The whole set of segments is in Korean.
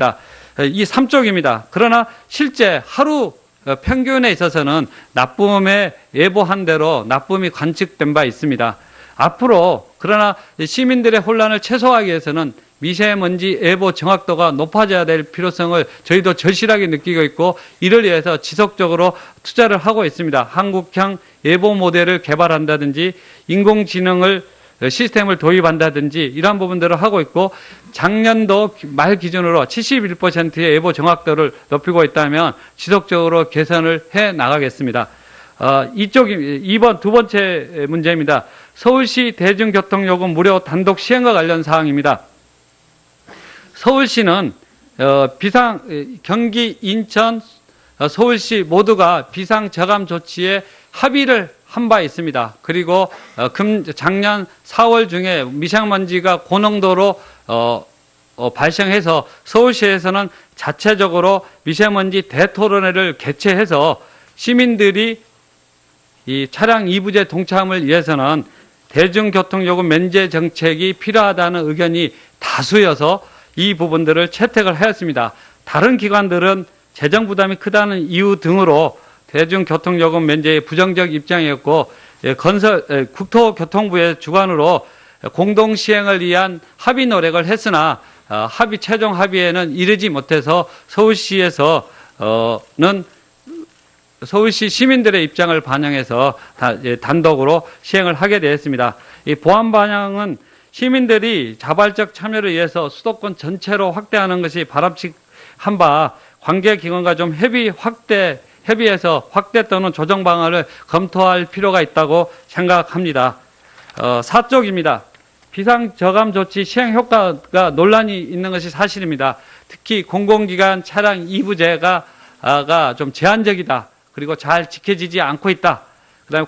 있다. 이 3쪽입니다. 그러나 실제 하루 평균에 있어서는 나쁨의 예보한 대로 나쁨이 관측된 바 있습니다. 앞으로 그러나 시민들의 혼란을 최소화하기 위해서는 미세먼지 예보 정확도가 높아져야 될 필요성을 저희도 절실하게 느끼고 있고, 이를 위해서 지속적으로 투자를 하고 있습니다. 한국형 예보 모델을 개발한다든지 인공지능을 시스템을 도입한다든지 이러한 부분들을 하고 있고, 작년도 말 기준으로 71%의 예보 정확도를 높이고 있다면 지속적으로 개선을 해 나가겠습니다. 두 번째 문제입니다. 서울시 대중교통요금 무료 단독 시행과 관련 사항입니다. 서울시는 경기, 인천, 서울시 모두가 비상저감 조치에 합의를 한 바 있습니다. 그리고 작년 4월 중에 미세먼지가 고농도로 발생해서 서울시에서는 자체적으로 미세먼지 대토론회를 개최해서 시민들이 이 차량 이부제 동참을 위해서는 대중교통요금 면제 정책이 필요하다는 의견이 다수여서 이 부분들을 채택을 하였습니다. 다른 기관들은 재정 부담이 크다는 이유 등으로 대중교통요금 면제에 부정적 입장이었고, 국토교통부의 주관으로 공동시행을 위한 합의 노력을 했으나 최종 합의에는 이르지 못해서 서울시에서는 서울시 시민들의 입장을 반영해서 단독으로 시행을 하게 되었습니다. 이 보안 반영은 시민들이 자발적 참여를 위해서 수도권 전체로 확대하는 것이 바람직한 바, 관계기관과 좀 협의해서 확대 또는 조정 방안을 검토할 필요가 있다고 생각합니다. 4쪽입니다. 비상저감 조치 시행 효과가 논란이 있는 것이 사실입니다. 특히 공공기관 차량 이부제가 좀 제한적이다. 그리고 잘 지켜지지 않고 있다. 그다음에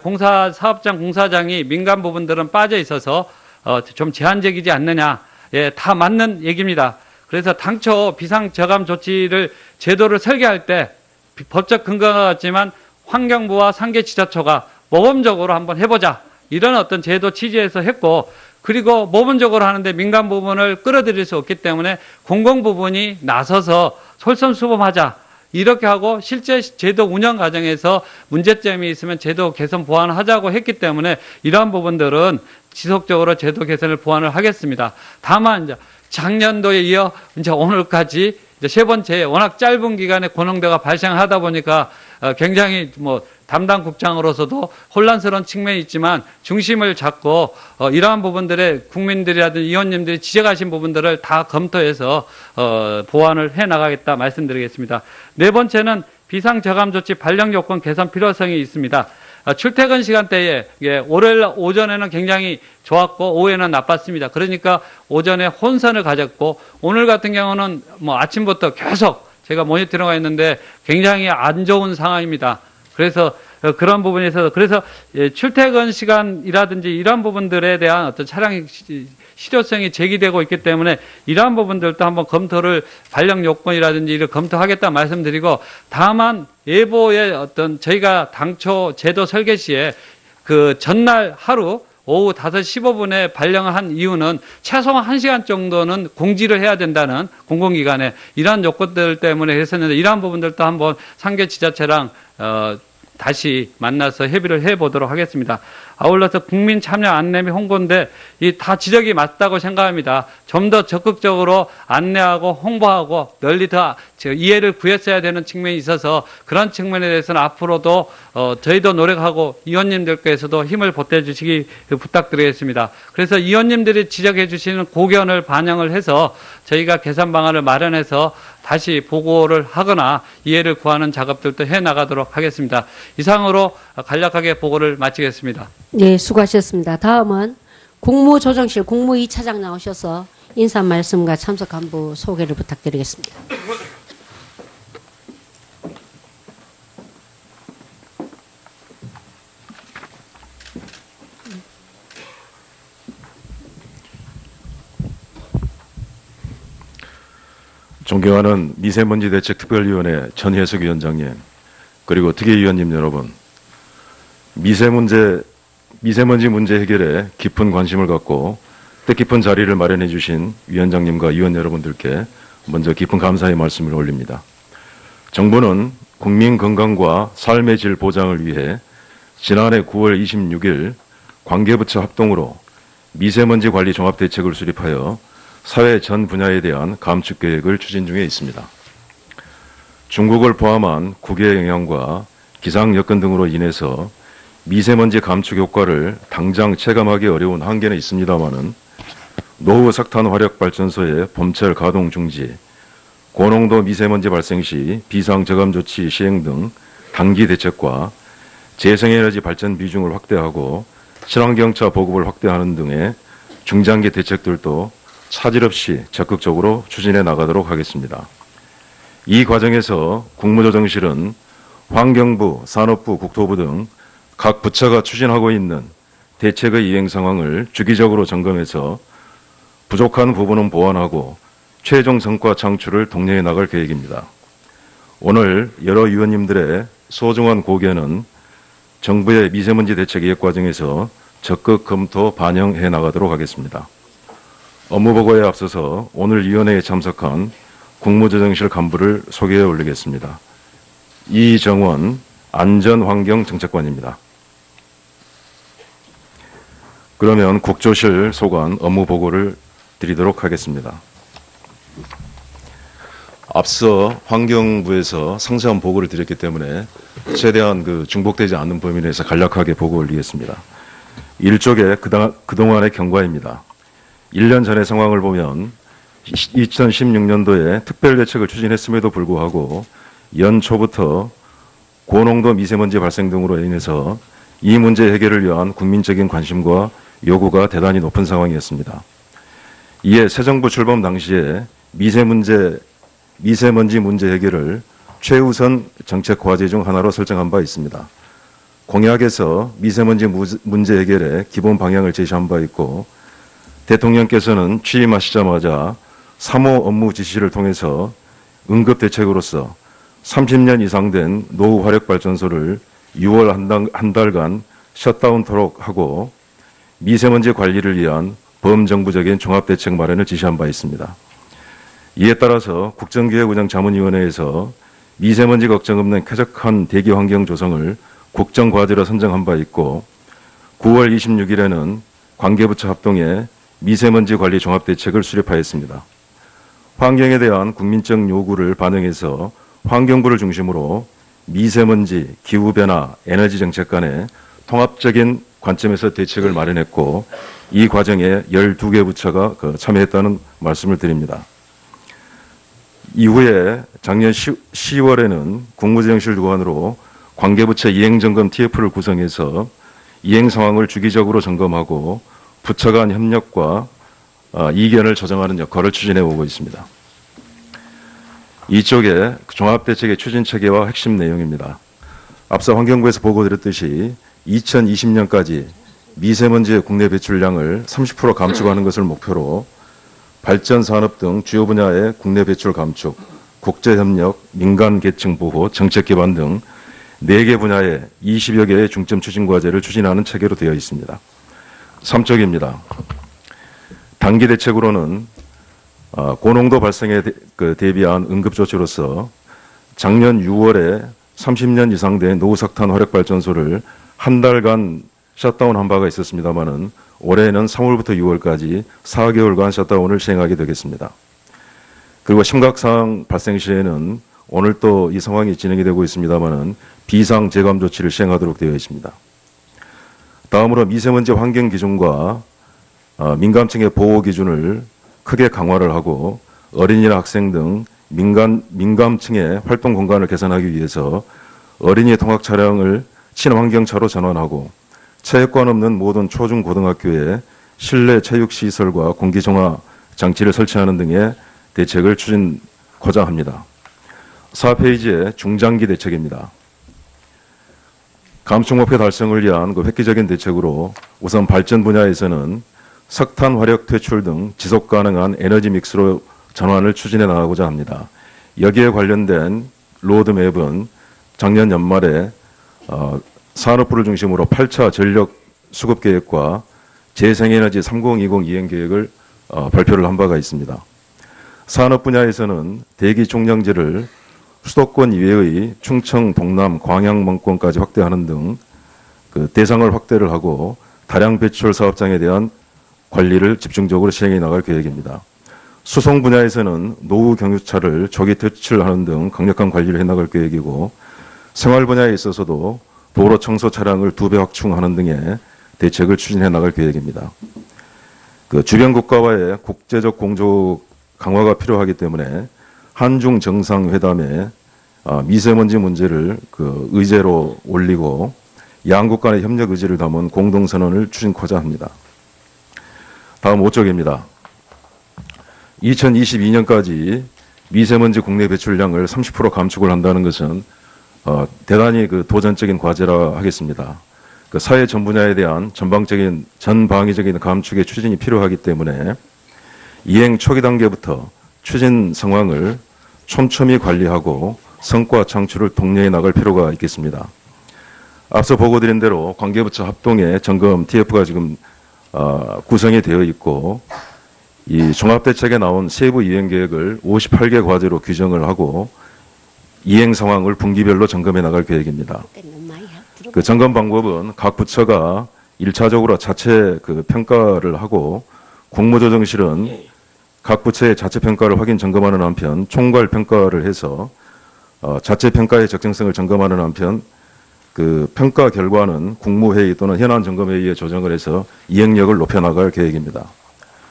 사업장 공사장이 민간 부분들은 빠져 있어서 좀 제한적이지 않느냐. 예, 다 맞는 얘기입니다. 그래서 당초 비상저감 조치를 제도를 설계할 때 법적 근거가 같지만 환경부와 상계지자초가 모범적으로 한번 해보자, 이런 어떤 제도 취지에서 했고, 그리고 모범적으로 하는데 민간 부분을 끌어들일 수 없기 때문에 공공 부분이 나서서 솔선수범하자, 이렇게 하고 실제 제도 운영 과정에서 문제점이 있으면 제도 개선 보완을 하자고 했기 때문에 이러한 부분들은 지속적으로 제도 개선을 보완을 하겠습니다. 다만 이제 작년도에 이어 이제 오늘까지 이제 세 번째, 워낙 짧은 기간에 고농도가 발생하다 보니까 굉장히 담당 국장으로서도 혼란스러운 측면이 있지만 중심을 잡고 이러한 부분들에 국민들이라든지 의원님들이 지적하신 부분들을 다 검토해서 보완을 해 나가겠다 말씀드리겠습니다. 네 번째는 비상저감 조치 발령 요건 개선 필요성이 있습니다. 출퇴근 시간대에 월요일 오전에는 굉장히 좋았고 오후에는 나빴습니다. 그러니까 오전에 혼선을 가졌고, 오늘 같은 경우는 아침부터 계속 제가 모니터링을 했는데 굉장히 안 좋은 상황입니다. 그래서 그런 부분에 있어서 출퇴근 시간이라든지 이러한 부분들에 대한 어떤 차량 실효성이 제기되고 있기 때문에 이러한 부분들도 한번 검토를, 발령 요건이라든지 이를 검토하겠다 말씀드리고, 다만 예보의 저희가 당초 제도 설계 시에 그 전날 하루 오후 5시 15분에 발령을 한 이유는 최소한 1시간 정도는 공지를 해야 된다는 공공기관에 이러한 요건들 때문에 했었는데, 이러한 부분들도 한번 상계지자체랑 다시 만나서 협의를 해보도록 하겠습니다. 아울러서 국민 참여 안내 및 홍보인데 다 지적이 맞다고 생각합니다. 좀 더 적극적으로 안내하고 홍보하고 널리 더 이해를 구했어야 되는 측면이 있어서, 그런 측면에 대해서는 앞으로도 저희도 노력하고 의원님들께서도 힘을 보태주시기 부탁드리겠습니다. 그래서 의원님들이 지적해 주시는 고견을 반영을 해서 저희가 개선 방안을 마련해서 다시 보고를 하거나 이해를 구하는 작업들도 해나가도록 하겠습니다. 이상으로 간략하게 보고를 마치겠습니다. 네, 수고하셨습니다. 다음은 국무조정실 국무 2차장 나오셔서 인사 말씀과 참석 간부 소개를 부탁드리겠습니다. 존경하는 미세먼지 대책 특별위원회 전혜석 위원장님, 그리고 특위위원님 여러분, 미세먼지 문제 해결에 깊은 관심을 갖고 뜻깊은 자리를 마련해 주신 위원장님과 위원 여러분들께 먼저 깊은 감사의 말씀을 올립니다. 정부는 국민 건강과 삶의 질 보장을 위해 지난해 9월 26일 관계부처 합동으로 미세먼지 관리 종합대책을 수립하여 사회 전 분야에 대한 감축 계획을 추진 중에 있습니다. 중국을 포함한 국외 영향과 기상 여건 등으로 인해서 미세먼지 감축 효과를 당장 체감하기 어려운 한계는 있습니다마는 노후 석탄 화력 발전소의 봄철 가동 중지, 고농도 미세먼지 발생 시 비상 저감 조치 시행 등 단기 대책과 재생에너지 발전 비중을 확대하고 친환경차 보급을 확대하는 등의 중장기 대책들도 차질 없이 적극적으로 추진해 나가도록 하겠습니다. 이 과정에서 국무조정실은 환경부, 산업부, 국토부 등 각 부처가 추진하고 있는 대책의 이행 상황을 주기적으로 점검해서 부족한 부분은 보완하고 최종 성과 창출을 독려해 나갈 계획입니다. 오늘 여러 위원님들의 소중한 고견은 정부의 미세먼지 대책 계획 과정에서 적극 검토 반영해 나가도록 하겠습니다. 업무보고에 앞서서 오늘 위원회에 참석한 국무조정실 간부를 소개해 올리겠습니다. 이정원 안전환경정책관입니다. 그러면 국조실 소관 업무보고를 드리도록 하겠습니다. 앞서 환경부에서 상세한 보고를 드렸기 때문에 최대한 중복되지 않는 범위 내에서 간략하게 보고 올리겠습니다. 일종의 그동안의 경과입니다. 1년 전의 상황을 보면 2016년도에 특별대책을 추진했음에도 불구하고 연초부터 고농도 미세먼지 발생 등으로 인해서 이 문제 해결을 위한 국민적인 관심과 요구가 대단히 높은 상황이었습니다. 이에 새 정부 출범 당시에 미세먼지 문제 해결을 최우선 정책 과제 중 하나로 설정한 바 있습니다. 공약에서 미세먼지 문제 해결의 기본 방향을 제시한 바 있고 대통령께서는 취임하시자마자 3호 업무 지시를 통해서 응급 대책으로서 30년 이상 된 노후 화력 발전소를 6월 한 달간 셧다운토록 하고 미세먼지 관리를 위한 범정부적인 종합대책 마련을 지시한 바 있습니다. 이에 따라서 국정기획운영자문위원회에서 미세먼지 걱정 없는 쾌적한 대기 환경 조성을 국정과제로 선정한 바 있고 9월 26일에는 관계부처 합동에 미세먼지 관리 종합대책을 수립하였습니다. 환경에 대한 국민적 요구를 반영해서 환경부를 중심으로 미세먼지, 기후변화, 에너지 정책 간의 통합적인 관점에서 대책을 마련했고 이 과정에 12개 부처가 참여했다는 말씀을 드립니다. 이후에 작년 10월에는 국무조정실 주관으로 관계부처 이행점검 TF를 구성해서 이행 상황을 주기적으로 점검하고 부처 간 협력과 이견을 조정하는 역할을 추진해 오고 있습니다. 이쪽에 종합대책의 추진 체계와 핵심 내용입니다. 앞서 환경부에서 보고드렸듯이 2020년까지 미세먼지의 국내 배출량을 30% 감축하는 것을 목표로 발전산업 등 주요 분야의 국내 배출 감축, 국제협력, 민간계층 보호, 정책 기반 등 4개 분야의 20여 개의 중점 추진 과제를 추진하는 체계로 되어 있습니다. 3쪽입니다. 단기 대책으로는 고농도 발생에 대비한 응급조치로서 작년 6월에 30년 이상 된 노후석탄 화력발전소를 한 달간 셧다운한 바가 있었습니다마는 올해는 3월부터 6월까지 4개월간 셧다운을 시행하게 되겠습니다. 그리고 심각사항 발생 시에는 오늘 또 이 상황이 진행이 되고 있습니다마는 비상 재감 조치를 시행하도록 되어 있습니다. 다음으로 미세먼지 환경 기준과 민감층의 보호 기준을 크게 강화를 하고 어린이나 학생 등 민감층의 활동 공간을 개선하기 위해서 어린이 통학 차량을 친환경차로 전환하고 체육관 없는 모든 초중 고등학교에 실내 체육시설과 공기정화 장치를 설치하는 등의 대책을 추진하고자 합니다. 4페이지의 중장기 대책입니다. 감축 목표 달성을 위한 획기적인 대책으로 우선 발전 분야에서는 석탄 화력 퇴출 등 지속 가능한 에너지 믹스로 전환을 추진해 나가고자 합니다. 여기에 관련된 로드맵은 작년 연말에 산업부를 중심으로 8차 전력 수급 계획과 재생에너지 3020 이행 계획을 발표를 한 바가 있습니다. 산업 분야에서는 대기 총량지를 수도권 이외의 충청, 동남, 광양, મં권까지 확대하는 등 그 대상을 확대를 하고 다량 배출 사업장에 대한 관리를 집중적으로 시행해 나갈 계획입니다. 수송 분야에서는 노후 경유차를 조기 퇴출하는 등 강력한 관리를 해 나갈 계획이고, 생활 분야에 있어서도 도로 청소 차량을 2배 확충하는 등의 대책을 추진해 나갈 계획입니다. 그 주변 국가와의 국제적 공조 강화가 필요하기 때문에 한중 정상회담에 미세먼지 문제를 그 의제로 올리고 양국 간의 협력 의지를 담은 공동선언을 추진코자 합니다. 다음 5쪽입니다. 2022년까지 미세먼지 국내 배출량을 30% 감축을 한다는 것은 대단히 그 도전적인 과제라 하겠습니다. 그 사회 전 분야에 대한 전방위적인 감축의 추진이 필요하기 때문에 이행 초기 단계부터 추진 상황을 촘촘히 관리하고 성과 창출을 독려해 나갈 필요가 있겠습니다. 앞서 보고드린 대로 관계부처 합동의 점검 TF가 지금 구성이 되어 있고, 이 종합대책에 나온 세부 이행 계획을 58개 과제로 규정을 하고 이행 상황을 분기별로 점검해 나갈 계획입니다. 그 점검 방법은 각 부처가 1차적으로 자체 그 평가를 하고, 국무조정실은 각 부처의 자체 평가를 확인 점검하는 한편 총괄 평가를 해서 자체 평가의 적정성을 점검하는 한편 그 평가 결과는 국무회의 또는 현안 점검회의에 조정을 해서 이행력을 높여나갈 계획입니다.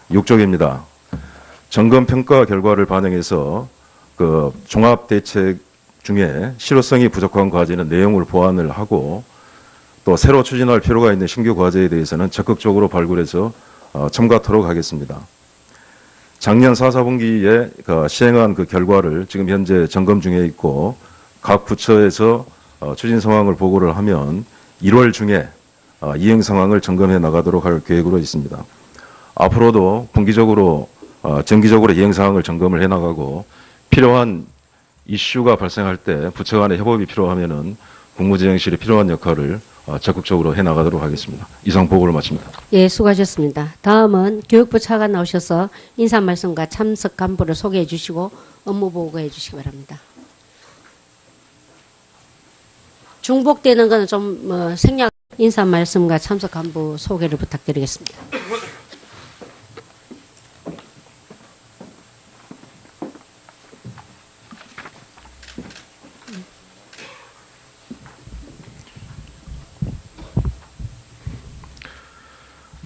6쪽입니다. 점검 평가 결과를 반영해서 그 종합대책 중에 실효성이 부족한 과제는 내용을 보완을 하고, 또 새로 추진할 필요가 있는 신규 과제에 대해서는 적극적으로 발굴해서 첨가토록 하겠습니다. 작년 4, 4분기에 시행한 그 결과를 지금 현재 점검 중에 있고, 각 부처에서 추진 상황을 보고를 하면 1월 중에 이행 상황을 점검해 나가도록 할 계획으로 있습니다. 앞으로도 분기적으로 정기적으로 이행 상황을 점검을 해 나가고, 필요한 이슈가 발생할 때 부처 간의 협업이 필요하면은 국무재정실이 필요한 역할을 적극적으로 해 나가도록 하겠습니다. 이상 보고를 마칩니다. 예, 수고하셨습니다. 다음은 교육부 차관 나오셔서 인사 말씀과 참석 간부를 소개해 주시고 업무 보고해 주시기 바랍니다. 중복되는 것은 좀 생략 인사 말씀과 참석 간부 소개를 부탁드리겠습니다.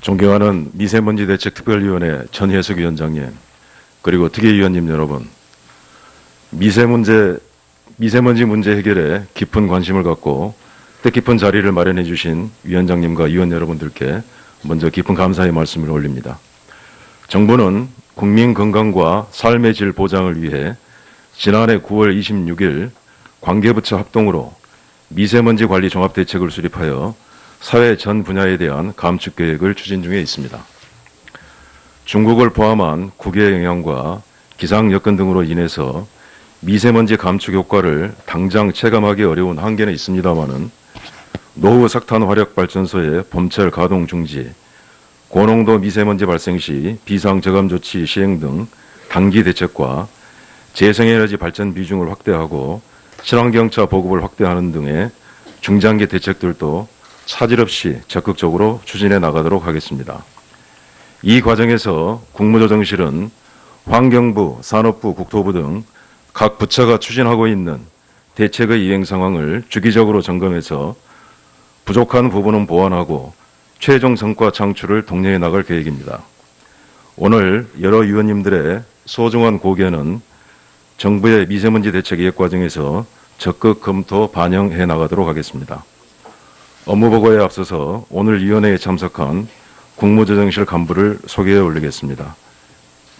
존경하는 미세먼지 대책 특별위원회 전혜석 위원장님, 그리고 특위위원님 여러분, 미세먼지 문제 해결에 깊은 관심을 갖고 뜻깊은 자리를 마련해 주신 위원장님과 위원 여러분들께 먼저 깊은 감사의 말씀을 올립니다. 정부는 국민 건강과 삶의 질 보장을 위해 지난해 9월 26일 관계부처 합동으로 미세먼지 관리 종합대책을 수립하여 사회 전 분야에 대한 감축 계획을 추진 중에 있습니다. 중국을 포함한 국외 영향과 기상 여건 등으로 인해서 미세먼지 감축 효과를 당장 체감하기 어려운 한계는 있습니다마는 노후 석탄 화력 발전소의 봄철 가동 중지, 고농도 미세먼지 발생 시 비상 저감 조치 시행 등 단기 대책과 재생에너지 발전 비중을 확대하고 친환경차 보급을 확대하는 등의 중장기 대책들도 차질 없이 적극적으로 추진해 나가도록 하겠습니다. 이 과정에서 국무조정실은 환경부, 산업부, 국토부 등 각 부처가 추진하고 있는 대책의 이행 상황을 주기적으로 점검해서 부족한 부분은 보완하고 최종 성과 창출을 독려해 나갈 계획입니다. 오늘 여러 위원님들의 소중한 고견은 정부의 미세먼지 대책 이행 과정에서 적극 검토 반영해 나가도록 하겠습니다. 업무보고에 앞서서 오늘 위원회에 참석한 국무조정실 간부를 소개해 올리겠습니다.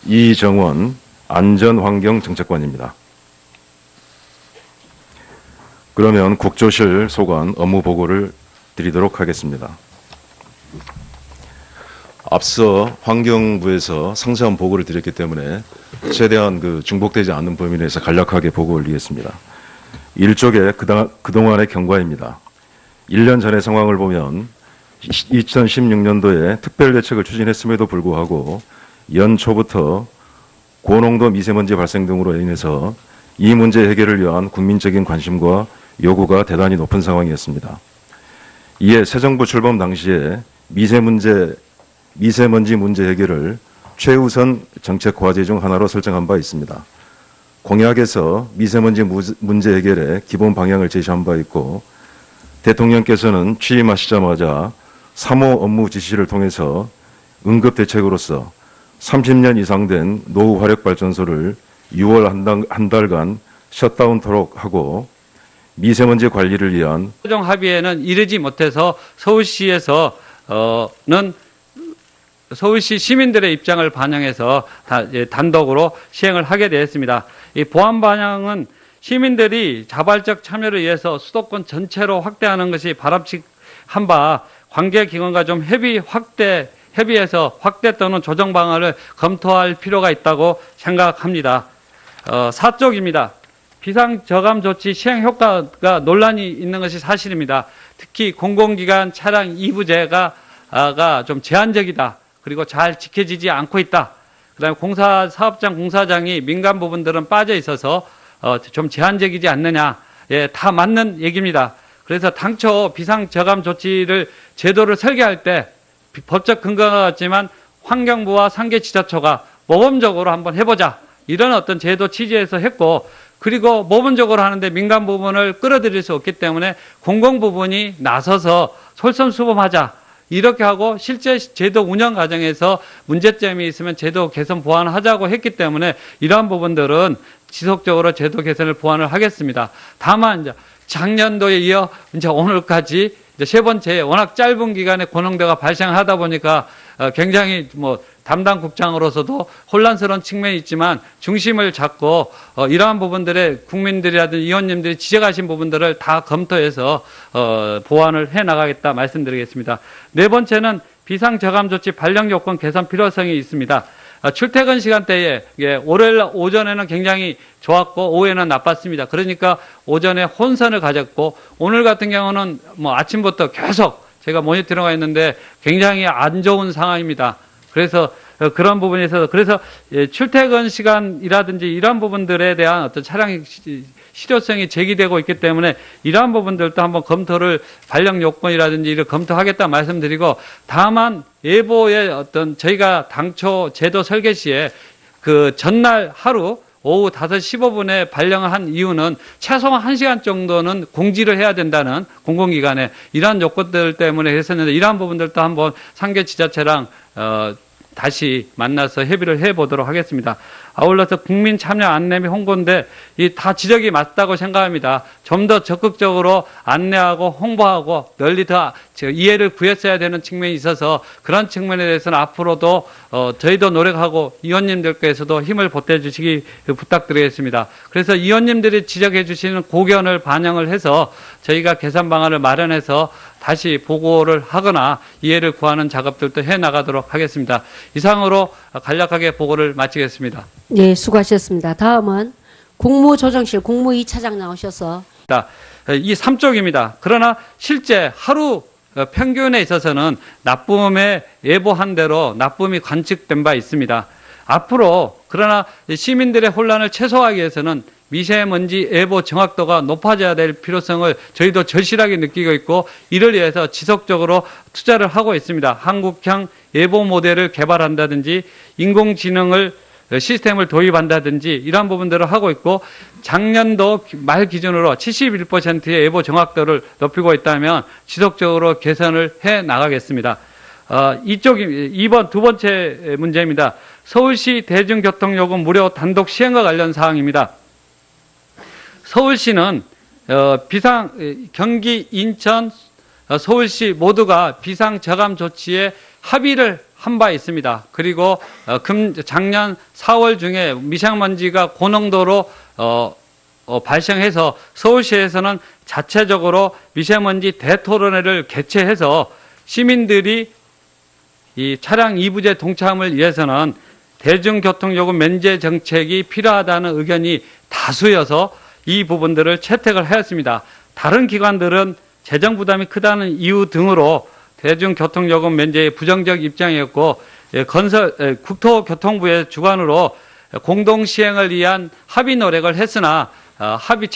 이정원 안전환경정책관입니다. 그러면 국조실 소관 업무보고를 드리도록 하겠습니다. 앞서 환경부에서 상세한 보고를 드렸기 때문에 최대한 중복되지 않는 범위 내에서 간략하게 보고를 드리겠습니다. 1쪽에 그동안의 경과입니다. 1년 전의 상황을 보면 2016년도에 특별대책을 추진했음에도 불구하고 연초부터 고농도 미세먼지 발생 등으로 인해서 이 문제 해결을 위한 국민적인 관심과 요구가 대단히 높은 상황이었습니다. 이에 새 정부 출범 당시에 미세먼지 문제 해결을 최우선 정책 과제 중 하나로 설정한 바 있습니다. 공약에서 미세먼지 문제 해결의 기본 방향을 제시한 바 있고, 대통령께서는 취임하시자마자 3호 업무 지시를 통해서 응급 대책으로서 30년 이상 된 노후 화력 발전소를 6월 한 달간 셧다운토록 하고, 미세먼지 관리를 위한 최종 합의에는 이르지 못해서 서울시 시민들의 입장을 반영해서 단독으로 시행을 하게 되었습니다. 이 보안 반영은 시민들이 자발적 참여를 위해서 수도권 전체로 확대하는 것이 바람직한 바, 관계기관과 좀 협의해서 확대 또는 조정 방안을 검토할 필요가 있다고 생각합니다. 4쪽입니다. 비상저감 조치 시행 효과가 논란이 있는 것이 사실입니다. 특히 공공기관 차량 2부제가 좀 제한적이다. 그리고 잘 지켜지지 않고 있다. 그다음에 사업장 공사장이 민간 부분들은 빠져 있어서 좀 제한적이지 않느냐. 예, 다 맞는 얘기입니다. 그래서 당초 비상저감 조치를 제도를 설계할 때 법적 근거가 같지만 환경부와 상계지자초가 모범적으로 한번 해보자. 이런 어떤 제도 취지에서 했고, 그리고 모범적으로 하는데 민간 부분을 끌어들일 수 없기 때문에 공공 부분이 나서서 솔선수범하자. 이렇게 하고 실제 제도 운영 과정에서 문제점이 있으면 제도 개선 보완하자고 했기 때문에 이러한 부분들은 지속적으로 제도 개선을 보완을 하겠습니다. 다만 이제 작년도에 이어 이제 오늘까지 이제 세 번째 워낙 짧은 기간에 고농도가 발생하다 보니까 굉장히 담당 국장으로서도 혼란스러운 측면이 있지만 중심을 잡고 이러한 부분들에 국민들이라든지 의원님들이 지적하신 부분들을 다 검토해서 보완을 해 나가겠다 말씀드리겠습니다. 네 번째는 비상저감 조치 발령 요건 개선 필요성이 있습니다. 출퇴근 시간대에 월요일 오전에는 굉장히 좋았고 오후에는 나빴습니다. 그러니까 오전에 혼선을 가졌고, 오늘 같은 경우는 아침부터 계속 제가 모니터링을 했는데 굉장히 안 좋은 상황입니다. 그래서 그런 부분에 있어서 출퇴근 시간이라든지 이러한 부분들에 대한 어떤 차량 실효성이 제기되고 있기 때문에 이러한 부분들도 한번 검토를 발령 요건이라든지 이를 검토하겠다 말씀드리고, 다만 예보의 어떤 저희가 당초 제도 설계 시에 그 전날 하루 오후 5시 15분에 발령을 한 이유는 최소한 1시간 정도는 공지를 해야 된다는 공공기관에 이러한 요건들 때문에 했었는데, 이러한 부분들도 한번 상계지자체랑 다시 만나서 협의를 해보도록 하겠습니다. 아울러서 국민 참여 안내 및 홍보인데 이 다 지적이 맞다고 생각합니다. 좀 더 적극적으로 안내하고 홍보하고 널리 더 이해를 구했어야 되는 측면이 있어서 그런 측면에 대해서는 앞으로도 저희도 노력하고 의원님들께서도 힘을 보태주시기 부탁드리겠습니다. 그래서 의원님들이 지적해 주시는 고견을 반영을 해서 저희가 개선 방안을 마련해서 다시 보고를 하거나 이해를 구하는 작업들도 해나가도록 하겠습니다. 이상으로 간략하게 보고를 마치겠습니다. 네, 수고하셨습니다. 다음은 국무조정실 국무 2차장 나오셔서 이 3쪽입니다. 그러나 실제 하루 평균에 있어서는 나쁨에 예보한 대로 나쁨이 관측된 바 있습니다. 앞으로 그러나 시민들의 혼란을 최소화하기 위해서는 미세먼지 예보 정확도가 높아져야 될 필요성을 저희도 절실하게 느끼고 있고, 이를 위해서 지속적으로 투자를 하고 있습니다. 한국형 예보 모델을 개발한다든지 인공지능을 시스템을 도입한다든지 이러한 부분들을 하고 있고, 작년도 말 기준으로 71%의 예보 정확도를 높이고 있다면 지속적으로 개선을 해 나가겠습니다. 이쪽이 2번 두 번째 문제입니다. 서울시 대중교통요금 무료 단독 시행과 관련 사항입니다. 서울시는 경기, 인천, 서울시 모두가 비상저감 조치에 합의를 한 바 있습니다. 그리고 작년 4월 중에 미세먼지가 고농도로 발생해서 서울시에서는 자체적으로 미세먼지 대토론회를 개최해서 시민들이 이 차량 2부제 동참을 위해서는 대중교통요금 면제 정책이 필요하다는 의견이 다수여서 이 부분들을 채택을 하였습니다. 다른 기관들은 재정 부담이 크다는 이유 등으로 대중교통요금 면제에 부정적 입장이었고, 국토교통부의 주관으로 공동 시행을 위한 합의 노력을 했으나 합의